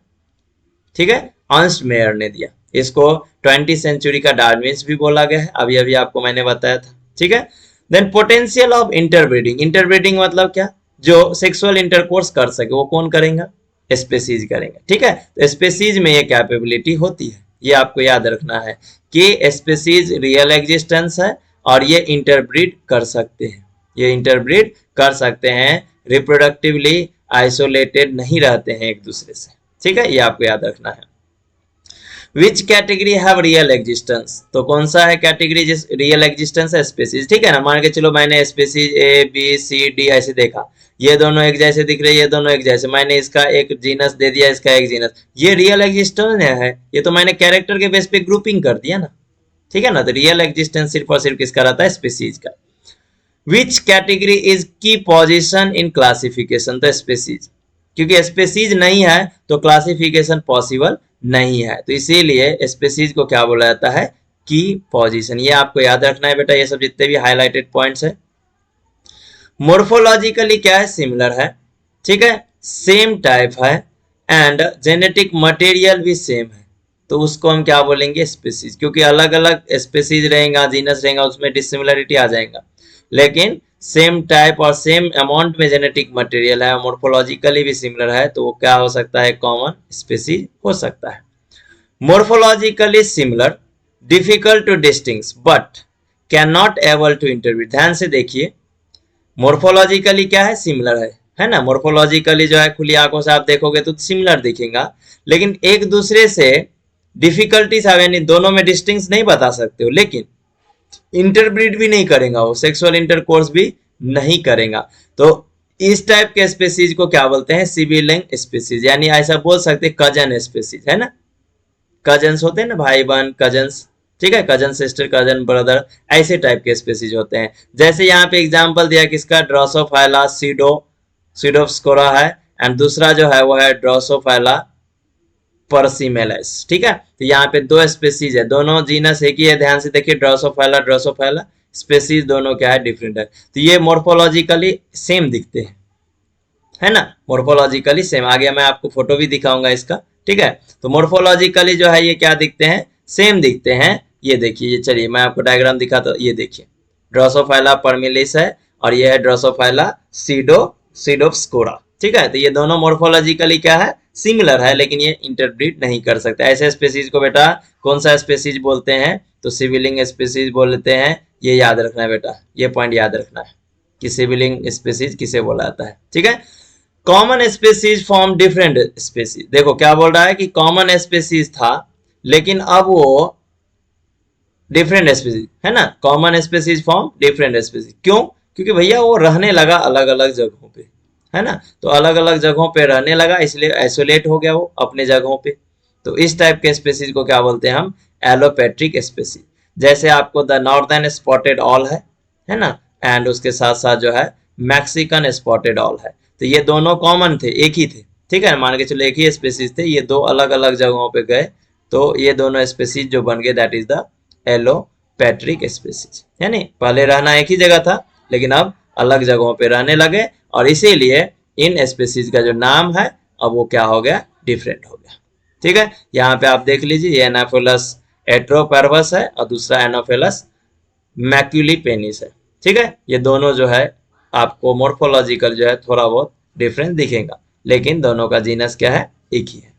ठीक है, अर्नस्ट मेयर ने दिया, इसको 20वीं सेंचुरी का डार्विन्स भी बोला गया है, अभी अभी आपको मैंने बताया था। ठीक है, then potential of interbreeding, interbreeding मतलब क्या, जो सेक्सुअल इंटरकोर्स कर सके वो कौन करेगा, स्पेसीज करेंगे। ठीक है, तो स्पेसीज में ये कैपेबिलिटी होती है, ये आपको याद रखना है कि स्पेसीज रियल एग्जिस्टेंस है और ये इंटरब्रीड कर सकते हैं, ये इंटरब्रीड कर सकते हैं, रिप्रोडक्टिवली आइसोलेटेड नहीं रहते हैं एक दूसरे से। ठीक है, ये आपको याद रखना है। Which category have real existence, तो कौन सा है कैटेगरी जिस रियल एग्जिस्टेंस है, स्पेसीज। ठीक है ना, मान के चलो मैंने species A B C D ऐसे देखा, ये दोनों एक जैसे दिख रहे, ये दोनों एक जैसे, मैंने इसका एक जीनस दे दिया, इसका एक जीनस, ये रियल एग्जिस्टेंस है, ये तो मैंने कैरेक्टर के बेस पे ग्रुपिंग कर दिया ना। ठीक है ना, तो रियल एग्जिस्टेंस सिर्फ और सिर्फ किसका रहता है, स्पेसीज का। विच कैटेगरी इज की पोजिशन इन क्लासिफिकेशन, तो स्पेसीज, क्योंकि स्पेसीज नहीं है तो क्लासिफिकेशन पॉसिबल नहीं है, तो इसीलिए स्पेसीज को क्या बोला जाता है, की पोजीशन, ये आपको याद रखना है बेटा, ये सब जितने भी हाईलाइटेड पॉइंट्स है। मोर्फोलॉजिकली क्या है, सिमिलर है। ठीक है, सेम टाइप है एंड जेनेटिक मटेरियल भी सेम है, तो उसको हम क्या बोलेंगे, स्पेसीज, क्योंकि अलग अलग स्पेसीज रहेगा, जीनस रहेगा, उसमें डिसिमिलरिटी आ जाएगा, लेकिन सेम टाइप और सेम अमाउंट में जेनेटिक मटेरियल है, मोर्फोलॉजिकली भी सिमिलर है, तो वो क्या हो सकता है, कॉमन स्पेसीज हो सकता है। Morphologically similar, difficult to distinguish but can not able to interview, ध्यान से देखिए, मोर्फोलॉजिकली क्या है, सिमिलर है ना, मोर्फोलॉजिकली जो है खुली आंखों से आप देखोगे तो सिमिलर दिखेगा, लेकिन एक दूसरे से डिफिकल्टीज यानी दोनों में डिस्टिंक्ट नहीं बता सकते हो, लेकिन इंटरब्रीड भी नहीं करेगा, वो सेक्सुअल इंटरकोर्स भी नहीं करेगा, तो इस टाइप के स्पेसीज को क्या बोलते हैं, सिबलिंग स्पेसीज, यानी ऐसा बोल सकते हैं कजन स्पेसीज, है ना, कजन्स होते हैं ना, भाई बहन कजन्स। ठीक है, कजन सिस्टर, कजन ब्रदर, ऐसे टाइप के स्पेसीज होते हैं। जैसे यहाँ पे एग्जांपल दिया किसका, ड्रोसोफाइला सीडोस्कोरा है, एंड दूसरा जो है वो है ड्रोसोफाइला परसिमेलस। ठीक है, तो यहाँ पे दो स्पेसीज है, दोनों जीनस एक ही है, ध्यान से देखिए, ड्रोसोफाइला, स्पेसीज दोनों क्या है, डिफरेंट है, तो ये मोर्फोलॉजिकली सेम दिखते हैं, है ना, मोर्फोलॉजिकली सेम, आगे मैं आपको फोटो भी दिखाऊंगा इसका। ठीक है, तो मोर्फोलॉजिकली जो है ये क्या दिखते हैं, सेम दिखते हैं, ये देखिए, ये चलिए मैं आपको डायग्राम दिखाता हूँ, ये देखिए ड्रोसोफाइला परमिलिस है और ये है ड्रोसोफाइला सीडोस्कोरा। ठीक है, तो ये दोनों मोर्फोलॉजिकली क्या है, सिमिलर है, लेकिन ये इंटरब्रीड नहीं कर सकते। ऐसे स्पेसीज को बेटा कौन सा स्पेसीज बोलते हैं, तो सिबलिंग स्पेसीज बोलते हैं, ये याद रखना है बेटा, ये पॉइंट याद रखना है कि सिबलिंग स्पेसीज किसे बोला जाता है। ठीक है, common species form different species, देखो क्या बोल रहा है कि कॉमन स्पेसीज था लेकिन अब वो डिफरेंट स्पेसीज, है ना, common species form different species, क्यों, क्योंकि भैया वो रहने लगा अलग अलग जगहों पे, है ना, तो अलग अलग जगहों पे रहने लगा, इसलिए आइसोलेट हो गया वो अपने जगहों पे, तो इस टाइप के स्पेसीज को क्या बोलते हैं हम, एलोपैट्रिक स्पेसीज। जैसे आपको द नॉर्दर्न स्पॉटेड ऑल है ना, एंड उसके साथ साथ जो है मैक्सिकन स्पॉटेड ऑल है, तो ये दोनों कॉमन थे, एक ही थे। ठीक है, मान के चलो एक ही स्पेसीज थे, ये दो अलग अलग जगहों पे गए, तो ये दोनों स्पेसीज जो बन गए that is the allopatric species, यानी पहले रहना एक ही जगह था लेकिन अब अलग जगहों पे रहने लगे, और इसीलिए इन स्पेसीज का जो नाम है अब वो क्या हो गया, डिफरेंट हो गया। ठीक है, यहाँ पे आप देख लीजिए, ये एनाफिलस एट्रोपर्वस है और दूसरा एनाफिलस मैक्यूलिपेनिस है। ठीक है, ये दोनों जो है आपको मोर्फोलॉजिकल जो है थोड़ा बहुत डिफरेंस दिखेगा, लेकिन दोनों का जीनस क्या है, एक ही है।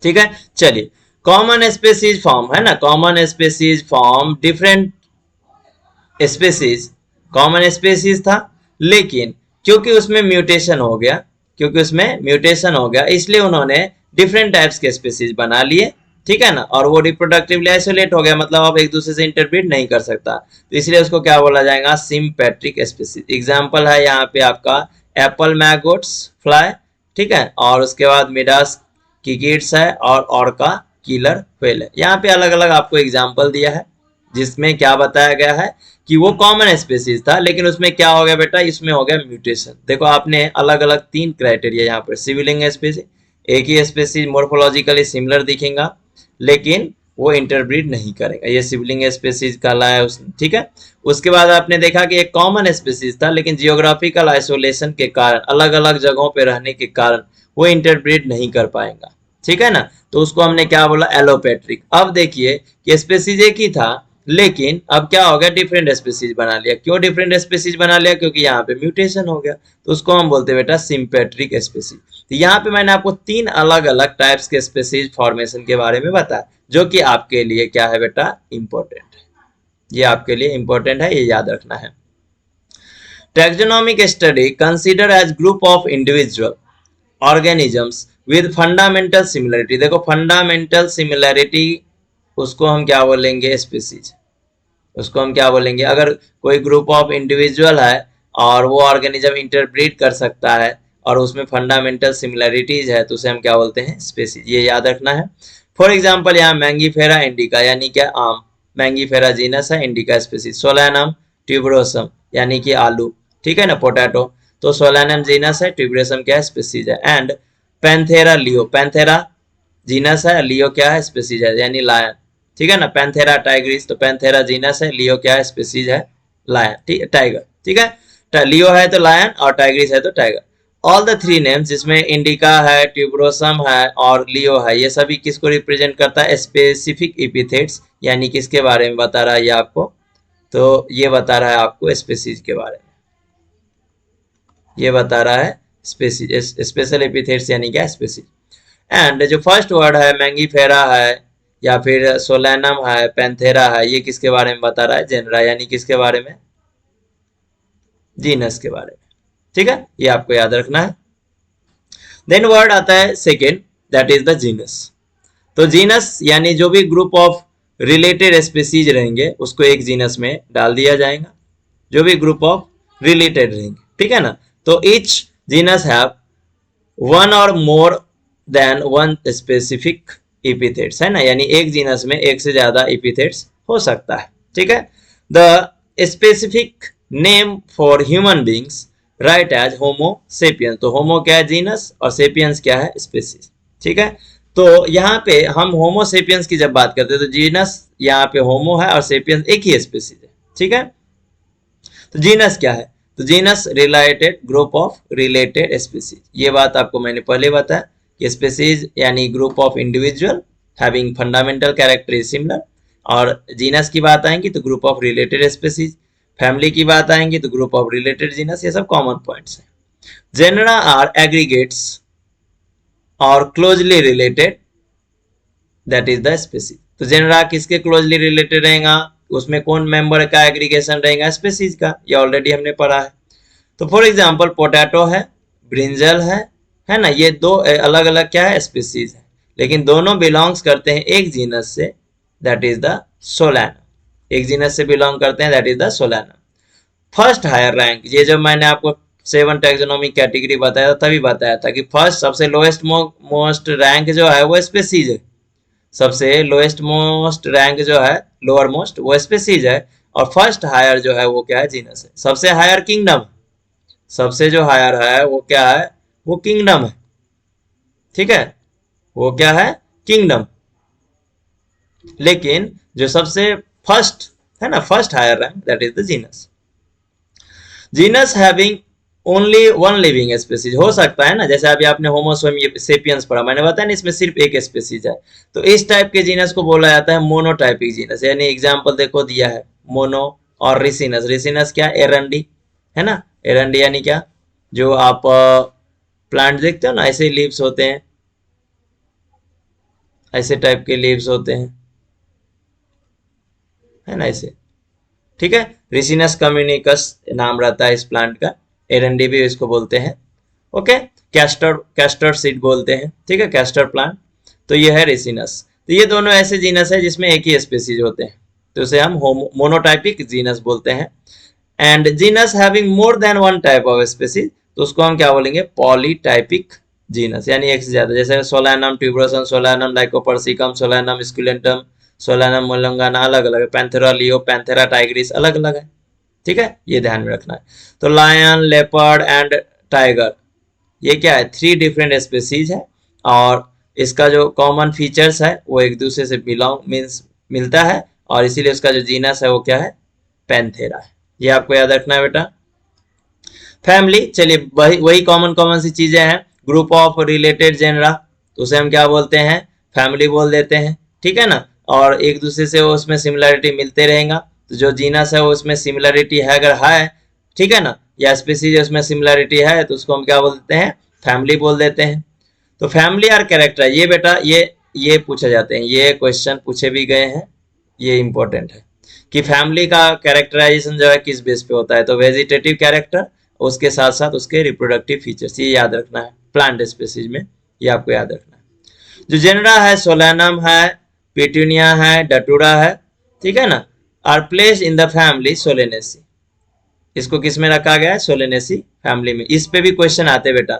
ठीक है, चलिए कॉमन स्पेसीज फॉर्म, है ना, common species form different species, common species था लेकिन क्योंकि उसमें म्यूटेशन हो गया, क्योंकि उसमें म्यूटेशन हो गया, इसलिए उन्होंने डिफरेंट टाइप्स के स्पीसीज बना लिए, ठीक है ना, और वो रिप्रोडक्टिवली आइसोलेट हो गया, मतलब अब एक दूसरे से इंटरब्रीड नहीं कर सकता, तो इसलिए उसको क्या बोला जाएगा, सिम्पेट्रिक स्पीसीज। एग्जांपल है यहाँ पे आपका एप्पल मैगोट्स फ्लाई, ठीक है, और उसके बाद मिडास किकिड्स है और ऑर्का किलर व्हेल है। यहाँ पे अलग अलग आपको एग्जाम्पल दिया है, जिसमें क्या बताया गया है कि वो कॉमन स्पीसीज था, लेकिन उसमें क्या हो गया बेटा, इसमें हो गया म्यूटेशन। देखो आपने अलग अलग 3 क्राइटेरिया यहाँ पर, सिविलिंग स्पीसीज, एक ही स्पीसीज मोर्फोलॉजिकली सिमिलर दिखेगा लेकिन वो इंटरब्रीड नहीं करेगा, ये सिबलिंग स्पीसीज कहलाया उसने, ठीक है। उसके बाद आपने देखा कि एक कॉमन स्पीसीज था, लेकिन जियोग्राफिकल आइसोलेशन के कारण, अलग अलग जगहों पे रहने के कारण वो इंटरब्रीड नहीं कर पाएगा, ठीक है ना, तो उसको हमने क्या बोला, एलोपेट्रिक। अब देखिए कि स्पीसीज एक ही था, लेकिन अब क्या हो गया, डिफरेंट स्पीसीज बना लिया। क्यों डिफरेंट स्पीसीज बना लिया, क्योंकि यहाँ पे म्यूटेशन हो गया, तो उसको हम बोलते हैं बेटा सिम्पेट्रिक स्पीसीज। तो यहाँ पे मैंने आपको 3 अलग अलग टाइप्स के स्पीसीज फॉर्मेशन के बारे में बताया, जो कि आपके लिए क्या है बेटा, इंपॉर्टेंट है, ये आपके लिए इंपॉर्टेंट है, ये याद रखना है। Taxonomic study consider age group of individual organisms with fundamental similarity. देखो फंडामेंटल सिमिलरिटी उसको हम क्या बोलेंगे, स्पीसीज, उसको हम क्या बोलेंगे, अगर कोई ग्रुप ऑफ इंडिविजुअल है और वो ऑर्गेनिज्म इंटरब्रीड कर सकता है और उसमें फंडामेंटल सिमिलरिटीज है, तो उसे हम क्या बोलते हैं, स्पीसीज, ये याद रखना है। फॉर एग्जांपल यहाँ मैंगीफेरा इंडिका यानी क्या आम, मैंगीफेरा जीनस है, इंडिका स्पीसीज। सोलैनम ट्यूबरोसम यानी कि आलू, ठीक है ना, पोटैटो, तो सोलैनम जीनस है, ट्यूबरोसम क्या है, स्पीसीज है। And Panthera leo, Panthera genus है, लियो क्या है, स्पीसीज है, यानी लायन, ठीक है ना। पैंथेरा टाइग्रिस, तो पैंथेरा जीनस है, लियो क्या है, स्पीसीज है, लायन, ठीक है, टाइगर, ठीक है, लियो है तो लायन और टाइग्रिस है तो टाइगर। ऑल द 3 नेम्स, जिसमें इंडिका है, ट्यूबरोसम है और लियो है, ये सभी किसको रिप्रेजेंट करता है, स्पेसिफिक एपिथेट्स, यानी किसके बारे में बता रहा है ये आपको, तो ये बता रहा है आपको स्पीसीज के बारे में, ये बता रहा है स्पीसीज, स्पेशल एपिथेट्स यानी क्या, स्पीसीज। एंड जो फर्स्ट वर्ड है मैंगीफेरा है या फिर सोलैनम है, पैंथेरा है, ये किसके बारे में बता रहा है, जेनरा, यानी किसके बारे में, जीनस के बारे में, ठीक है, ये आपको याद रखना है। देन वर्ड आता है second, that is the genus. तो जीनस यानी जो भी ग्रुप ऑफ रिलेटेड स्पीसीज रहेंगे उसको एक जीनस में डाल दिया जाएगा, जो भी ग्रुप ऑफ रिलेटेड रहेंगे, ठीक है ना। तो ईच जीनस हैव वन और more than one specific epithets, है ना, यानी एक जीनस में एक से ज्यादा एपिथेट्स हो सकता है, ठीक है। The specific name for human beings right as Homo sapiens, तो होमो क्या है, जीनस, और सेपियंस क्या है, स्पेसीज, ठीक है। तो यहाँ पे हम होमो सेपियंस की जब बात करते हैं तो जीनस यहाँ पे होमो है और सेपियंस एक ही स्पेसीज है, ठीक है। तो जीनस क्या है, तो genus related group of related species, ये बात आपको मैंने पहले बताया कि स्पीसीज यानी group of individual having fundamental character similar, और जीनस की बात आएंगी तो group of related species, family की बात आएंगी तो ग्रुप ऑफ रिलेटेड जीनस, ये सब कॉमन पॉइंट्स हैं। जेनरा आर एग्रीगेट्स और closely related, that is the species. तो जेनरा किसके क्लोजली रिलेटेड रहेगा, उसमें कौन मेंबर का एग्रीगेशन रहेगा, स्पीसीज का, ये ऑलरेडी हमने पढ़ा है। तो फॉर एग्जांपल पोटैटो है, ब्रिंजल है ना, ये दो अलग अलग क्या है, स्पीसीज है, लेकिन दोनों बिलोंग्स करते हैं एक जीनस से, दैट इज द सोलैनम, एक जीनस से बिलोंग करते हैं, that is the Solanum. First higher rank, ये जब मैंने आपको 7 टैक्सोनॉमिक कैटेगरी बताया था तभी बताया था कि फर्स्ट सबसे लोएस्ट मोस्ट रैंक जो है वो स्पीसीज है, सबसे लोएस्ट मोस्ट रैंक जो है लोअर मोस्ट वो स्पीसीज है, और फर्स्ट हायर जो है वो क्या है, जीनस है। सबसे हायर किंगडम, सबसे जो हायर है वो क्या है, वो किंगडम है, ठीक है, वो क्या है, किंगडम। लेकिन जो सबसे फर्स्ट है ना, first higher rank, that is the genus. Genus having only one living species, हो सकता है ना, जैसे अभी आपने होमो सेपियंस पढ़ा, मैंने बताया ना इसमें सिर्फ एक स्पीसीज है, तो इस टाइप के जीनस को बोला जाता है मोनोटाइपिक जीनस, यानी एग्जांपल देखो दिया है मोनो और रिसिनस। रिसिनस क्या, एरंडी, है ना, एरंडी यानी क्या, जो आप प्लांट देखते हो ना, ऐसे लीव्स होते हैं, ऐसे टाइप के लीव्स होते हैं, है ना, ऐसे, ठीक है। रिसिनस कम्युनिकस नाम रहता है इस प्लांट का, एरंडी भी इसको बोलते हैं। ओके, कैस्टर सीड बोलते हैं, ठीक है, कैस्टर प्लांट। तो ये है रेसिनस। तो ये दोनों ऐसे जीनस है जिसमें एक ही स्पीसीज होते हैं, तो उसे हम मोनोटाइपिक जीनस बोलते हैं। And genus having more than one type of species, तो उसको हम क्या बोलेंगे, पॉलीटाइपिक जीनस, यानी एक से ज्यादा, जैसे Solanum tuberosum, Solanum lycopersicum, Solanum esculentum, Solanum melongena अलग अलग है, पैंथेरा लियो, पैंथेरा टाइग्रिस अलग अलग है, ठीक है, ये ध्यान में रखना है। तो लायन, लेपर्ड एंड टाइगर, ये क्या है, 3 डिफरेंट स्पीसीज है, और इसका जो कॉमन फीचर्स है वो एक दूसरे से मिलता है, और इसीलिए उसका जो जीनस है वो क्या है, पैंथेरा है। ये आपको याद रखना है बेटा। फैमिली, चलिए वही कॉमन कॉमन सी चीजें हैं। ग्रुप ऑफ रिलेटेड जेनरा, तो उसे हम क्या बोलते हैं, फैमिली बोल देते हैं, ठीक है ना। और एक दूसरे से वो उसमें सिमिलरिटी मिलते रहेगा, तो जो जीनस है वो उसमें सिमिलरिटी है अगर है, ठीक है ना, या स्पीसीज उसमें सिमिलरिटी है, तो उसको हम क्या बोल देते हैं, फैमिली बोल देते हैं। तो फैमिली और कैरेक्टर, ये बेटा ये पूछे जाते हैं, ये क्वेश्चन पूछे भी गए हैं, ये इंपॉर्टेंट है कि फैमिली का कैरेक्टराइजेशन जो है किस बेस पे होता है। तो वेजिटेटिव कैरेक्टर, उसके साथ साथ उसके रिप्रोडक्टिव फीचर्स, ये याद रखना है प्लांट स्पीसीज में, ये आपको याद रखना है। जो जेनरा है, सोलैनम है, पिटूनिया है, डटूरा है, ठीक है ना, are placed in the family Solanaceae. इसको किस में रखा गया है, सोलेनेसी फैमिली में। इस पे भी क्वेश्चन आते बेटा,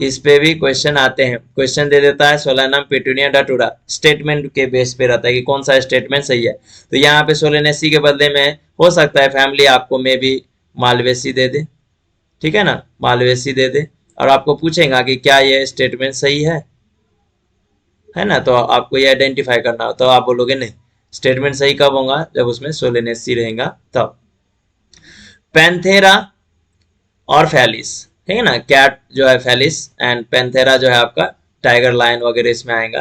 इस पे भी क्वेश्चन आते हैं, क्वेश्चन दे देता है सोलैनम, पिटूनिया, डटूरा, स्टेटमेंट के बेस पे रहता है कि कौन सा स्टेटमेंट सही है। तो यहाँ पे सोलेनेसी के बदले में हो सकता है फैमिली आपको मे भी मालवेसी दे दे, ठीक है ना, मालवेसी दे दे, और आपको पूछेगा कि क्या ये स्टेटमेंट सही है ना, तो आपको ये आइडेंटिफाई करना हो, तो आप बोलोगे नहीं, स्टेटमेंट सही कब होगा, जब उसमें सोलेनेसी रहेगा तब। पैंथेरा और फैलिस, ठीक है ना, कैट जो है फैलिस, एंड पैंथेरा जो है आपका टाइगर, लायन वगैरह इसमें आएगा।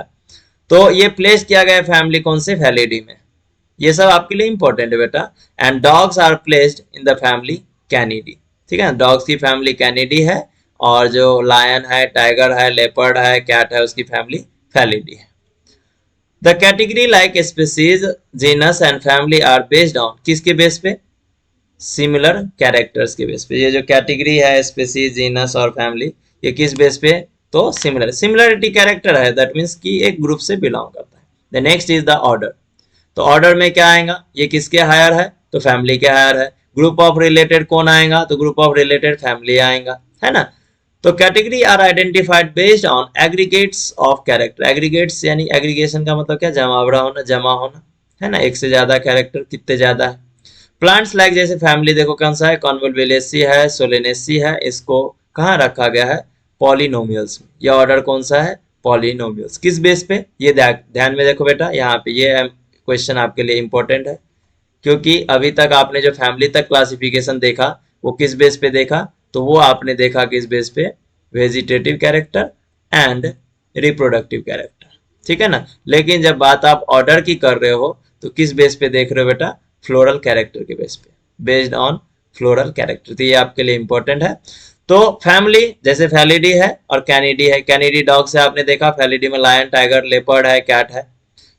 तो ये प्लेस किया गया फैमिली कौन से, फैलिडी में। ये सब आपके लिए इंपॉर्टेंट है बेटा। And dogs are placed in the family Canidae, ठीक है, डॉग्स की फैमिली कैनिडी है, और जो लायन है, टाइगर है, लेपर्ड है, कैट है, उसकी फैमिली फैलिडी है। The category like species, genus and family are based on, किसके बेस पे, सिमिलर कैरेक्टर्स के बेस पे। ये जो कैटेगरी है, स्पीसीज, जीनस और फैमिली, ये किस बेस पे, तो सिमिलरिटी कैरेक्टर है, दैट मीन्स कि एक ग्रुप से बिलोंग करता है। The next is the order, तो ऑर्डर में क्या आएगा, ये किसके हायर है, तो फैमिली के हायर है। ग्रुप ऑफ रिलेटेड कौन आएगा, तो ग्रुप ऑफ रिलेटेड फैमिली आएगा, है ना। तो category are identified based on aggregates of character, aggregates यानी एग्रीगेशन का मतलब क्या, जमावड़ा होना, जमा होना, है ना, एक से ज्यादा कैरेक्टर, कितने ज्यादा है। प्लांट्स लाइक जैसे फैमिली देखो कौन सा है, कॉन्वोल्वेलेसी है, सोलेनेसी है, इसको कहाँ रखा गया है, पॉलिनोमियल्स में। यह ऑर्डर कौन सा है, पॉलिनोमियल्स, किस बेस पे, ये ध्यान में देखो बेटा, यहाँ पे ये क्वेश्चन आपके लिए इंपॉर्टेंट है, क्योंकि अभी तक आपने जो फैमिली तक क्लासिफिकेशन देखा वो किस बेस पे देखा, तो वो आपने देखा किस बेस पे, vegetative character and reproductive character, ठीक है ना। लेकिन जब बात आप ऑर्डर की कर रहे हो तो किस बेस पे देख रहे हो बेटा, फ्लोरल कैरेक्टर के बेस पे, बेस्ड ऑन फ्लोरल कैरेक्टर। तो ये आपके लिए इंपॉर्टेंट है। तो फैमिली जैसे फैलिडी है और कैनिडी है, कैनिडी डॉग से आपने देखा, फैलिडी में लायन, टाइगर, लेपर्ड है, कैट है।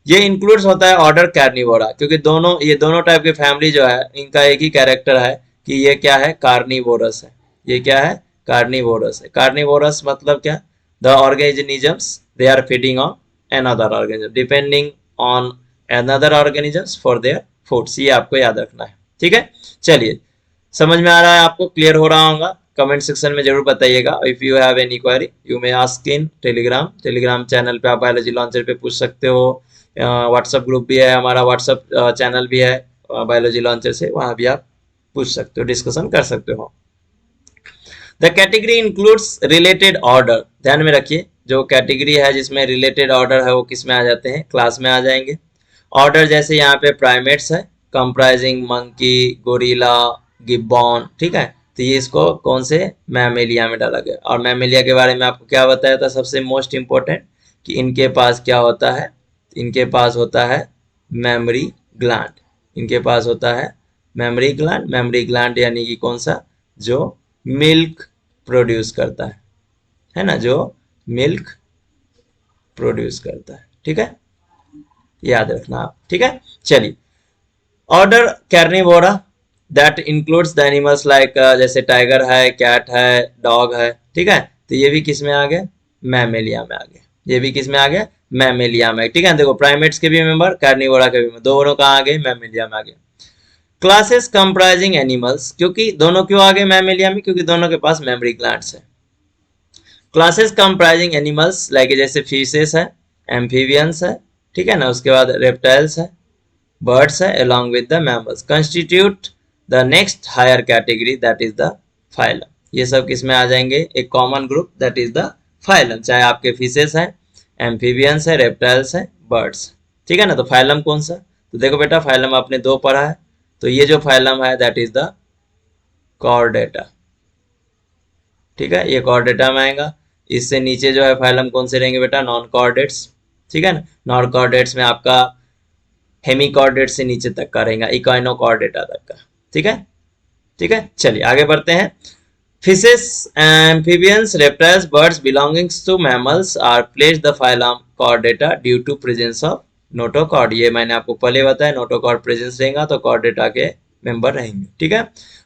ये इंक्लूड्स होता है ऑर्डर कार्निवोरा, क्योंकि ये दोनों टाइप की फैमिली जो है इनका एक ही कैरेक्टर है कि ये क्या है, कार्निवोरस है। ये क्या है, कार्निवोरस है। कार्निवोरस मतलब क्या, the organisms they are feeding on another organism, depending on another organisms for their foods. ये आपको याद रखना है, ठीक है। चलिए, समझ में आ रहा है आपको, क्लियर हो रहा होगा, कमेंट सेक्शन में जरूर बताइएगा। If you have any query you may ask in Telegram channel पे, आप बायोलॉजी लॉन्चर पे पूछ सकते हो। व्हाट्सएप ग्रुप भी है हमारा, व्हाट्सएप चैनल भी है बायोलॉजी लॉन्चर से, वहां भी आप पूछ सकते हो, डिस्कशन कर सकते हो। The category includes related order, ध्यान में रखिए, जो कैटेगरी है जिसमें रिलेटेड ऑर्डर है वो किस में आ जाते हैं, क्लास में आ जाएंगे। ऑर्डर जैसे यहाँ पे प्राइमेट्स है, कंप्राइजिंग मंकी, गोरिल्ला, गिब्बॉन, ठीक है। तो ये इसको कौन से, मैमेलिया में डाला गया। और मैमेलिया के बारे में आपको क्या बताया था, सबसे मोस्ट इंपॉर्टेंट, कि इनके पास क्या होता है, इनके पास होता है मेमोरी ग्लैंड, इनके पास होता है मेमोरी ग्लैंड। मेमोरी ग्लैंड यानी कि कौन सा, जो मिल्क प्रोड्यूस करता है ना, जो मिल्क प्रोड्यूस करता है, ठीक है, याद रखना आप, ठीक है। चलिए, order Carnivora, that includes the animals like जैसे टाइगर है, कैट है, डॉग है, ठीक है। तो ये भी किस में आ गया, मैमेलिया में आ गया, ये भी किस में आ गया, मैमेलिया में, ठीक है। देखो प्राइमेट्स के भी मेंबर, कार्निवोरा के भी मेंबर, दोनों कहाँ आ गए, मैमेलिया में आ गए। क्लासेस कंप्राइजिंग एनिमल्स, क्योंकि दोनों क्यों आ गए मैमेलिया में, क्योंकि दोनों के पास मेमोरी ग्लैंड्स है। क्लासेस कंप्राइजिंग एनिमल्स लाइक जैसे फिशेस है, एम्फीबियंस है, ठीक है ना, उसके बाद रेप्टाइल्स है, बर्ड्स है, along with the mammals constitute the next higher category that is the phylum। ये सब किस में आ जाएंगे, एक common group that is the phylum, चाहे आपके फिशेस हैं, एम्फीबियंस है, रेप्टाइल्स है, बर्ड्स, ठीक है ना। तो फाइलम कौन सा, तो देखो बेटा फाइलम आपने दो पढ़ा है, तो ये जो फाइलम है दैट इज द कॉर्डेटा, ठीक है, ये कॉर्डेटा में आएगा। इससे नीचे जो है फाइलम कौन से रहेंगे बेटा, नॉन कॉर्डेट्स, ठीक है ना। नॉन कॉर्डेट्स में आपका हेमिकॉर्डेट से नीचे तक का रहेगा, इक्वाइनोकॉर्डेटा तक का, ठीक है, ठीक है। चलिए आगे बढ़ते हैं। Fishes, amphibians, reptiles, birds belongings to mammals are placed the phylum Chordata due to presence of notochord. ये मैंने आपको पहले बताया, नोटोकॉर्ड प्रेजेंस रहेगा तो कॉर्डेटा के मेंबर रहेंगे, ठीक है।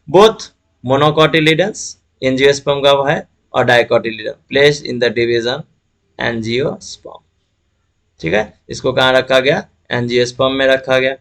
बोथ मोनोकॉटिलिडन्स, एंजियोस्पर्म का है, और dicotyledon placed in the division angiosperm, ठीक है। इसको कहाँ रखा गया, एंजियोस्पर्म में रखा गया।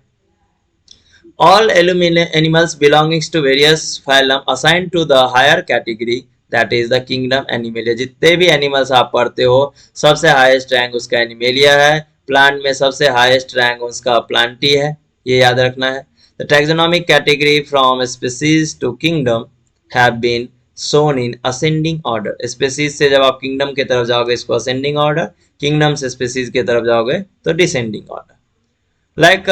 All animals belonging to various phylum assigned to the higher category that is the kingdom Animalia। जितने भी एनिमल्स आप पढ़ते हो सबसे हाईएस्ट रैंक उसका एनिमेलिया है, प्लांट में सबसे हाईएस्ट रैंक उसका प्लांटी है, ये याद रखना है। The taxonomic category from species to kingdom have been shown in ascending order। Species से जब आप किंगडम की तरफ जाओगे इसको असेंडिंग ऑर्डर, किंगडम से स्पेसीज की तरफ जाओगे तो descending order. Like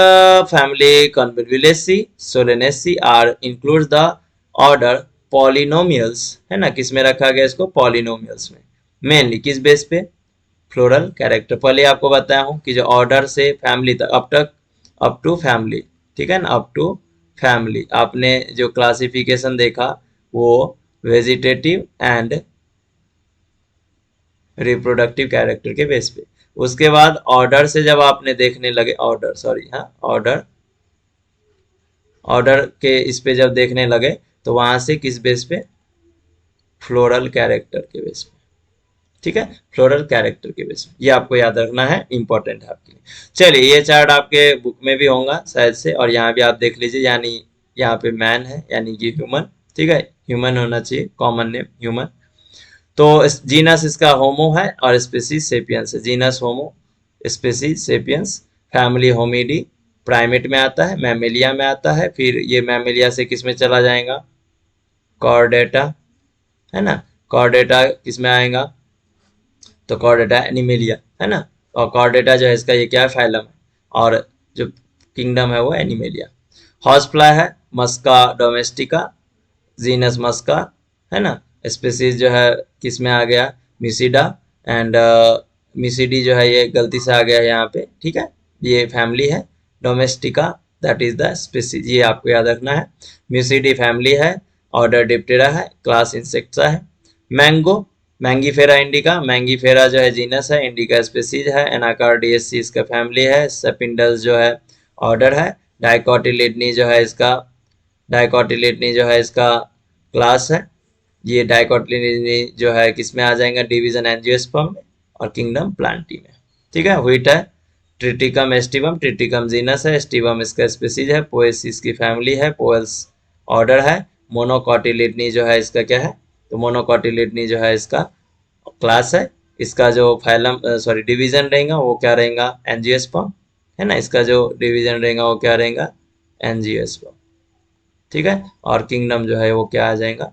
family Convolvulaceae, Solanaceae are includes the order polynomials, है ना, किस में रखा गया इसको, पॉलिनोमियल्स में। मेनली किस बेस पे, फ्लोरल कैरेक्टर। पहले आपको बताया हूँ कि जो ऑर्डर से फैमिली तक अप टू फैमिली, ठीक है ना, अप टू फैमिली आपने जो क्लासिफिकेशन देखा वो वेजिटेटिव एंड रिप्रोडक्टिव कैरेक्टर के बेस पे। उसके बाद ऑर्डर से जब आपने देखने लगे, ऑर्डर के इस पे जब देखने लगे तो वहां से किस बेस पे, फ्लोरल कैरेक्टर के बेस पे, ठीक है, फ्लोरल कैरेक्टर के बेस पे। ये आपको याद रखना है, इंपॉर्टेंट है आपके लिए। चलिए ये चार्ट आपके बुक में भी होगा शायद से, और यहाँ भी आप देख लीजिए, यानी यहाँ पे मैन है यानी कि ह्यूमन, ठीक है, ह्यूमन होना चाहिए, कॉमन नेम ह्यूमन। तो जीनस इसका होमो है और स्पेसीज सेपियंस है। जीनस होमो, स्पेसीज सेपियंस, फैमिली होमिडी, प्राइमेट में आता है, मैमेलिया में आता है, फिर ये मैमेलिया से किस में चला जाएगा, कॉर्डेटा, है ना, कॉर्डेटा किस में आएगा, तो कॉर्डेटा एनिमेलिया, है ना, और कॉर्डेटा जो है इसका ये क्या है, फाइलम है, और जो किंगडम है वो एनिमेलिया। हॉर्सफ्लाई है, मस्का डोमेस्टिका, जीनस मस्का, है ना, स्पेसीज जो है किस में आ गया, मिसिडा, एंड मिसिडी जो है ये गलती से आ गया यहाँ पे, ठीक है, ये फैमिली है, domestica that is the species, ये आपको याद रखना है। मिसिडी फैमिली है, ऑर्डर डिप्टेरा है, क्लास इंसेक्ट्सा है। मैंगो, मैंगीफेरा इंडिका, मैंगीफेरा जो है जीनस है, इंडिका स्पेसीज है, एनाकार्डियेसी इसका फैमिली है, सेपिंडल्स जो है ऑर्डर है, डाइकोटिलिडनी जो है इसका क्लास है। ये डाइकोटिलिडनी जो है किस में आ जाएगा, डिवीजन एंजियोस्पर्म में, और किंगडम प्लांटी में, ठीक है। व्हीट है, ट्रिटिकम एस्टिवम, ट्रिटिकम जीनस है, एस्टिवम इसका स्पेसीज है, पोएसिस की फैमिली है, पोएल्स ऑर्डर है। मोनोकॉटिलिडनी जो है इसका क्या है, तो मोनोकॉटिलिडनी जो है इसका क्लास है, इसका जो फाइलम डिवीजन रहेगा वो क्या रहेगा, एंजियोस्पर्म, है ना, इसका जो डिवीजन रहेगा वो क्या रहेगा, एंजियोस्पर्म, ठीक है, और किंगडम जो है वो क्या आ जाएगा,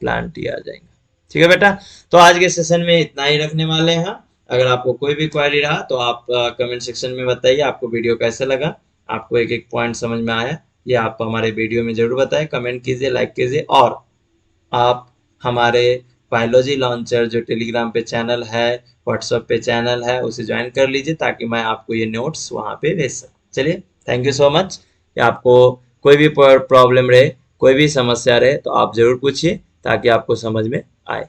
प्लांटी आ जाएगा, ठीक है बेटा। तो आज के सेशन में इतना ही रखने वाले हैं। अगर आपको कोई भी क्वेरी रहा तो आप कमेंट सेक्शन में बताइए आपको वीडियो कैसा लगा, आपको एक एक पॉइंट समझ में आया, ये आप हमारे वीडियो में जरूर बताएं, कमेंट कीजिए, लाइक कीजिए, और आप हमारे बायोलॉजी लॉन्चर जो टेलीग्राम पे चैनल है, व्हाट्सएप पे चैनल है, उसे ज्वाइन कर लीजिए ताकि मैं आपको ये नोट्स वहाँ पे भेज सकूँ। चलिए, थैंक यू सो मच। आपको कोई भी प्रॉब्लम रहे, कोई भी समस्या रहे तो आप जरूर पूछिए ताकि आपको समझ में आए।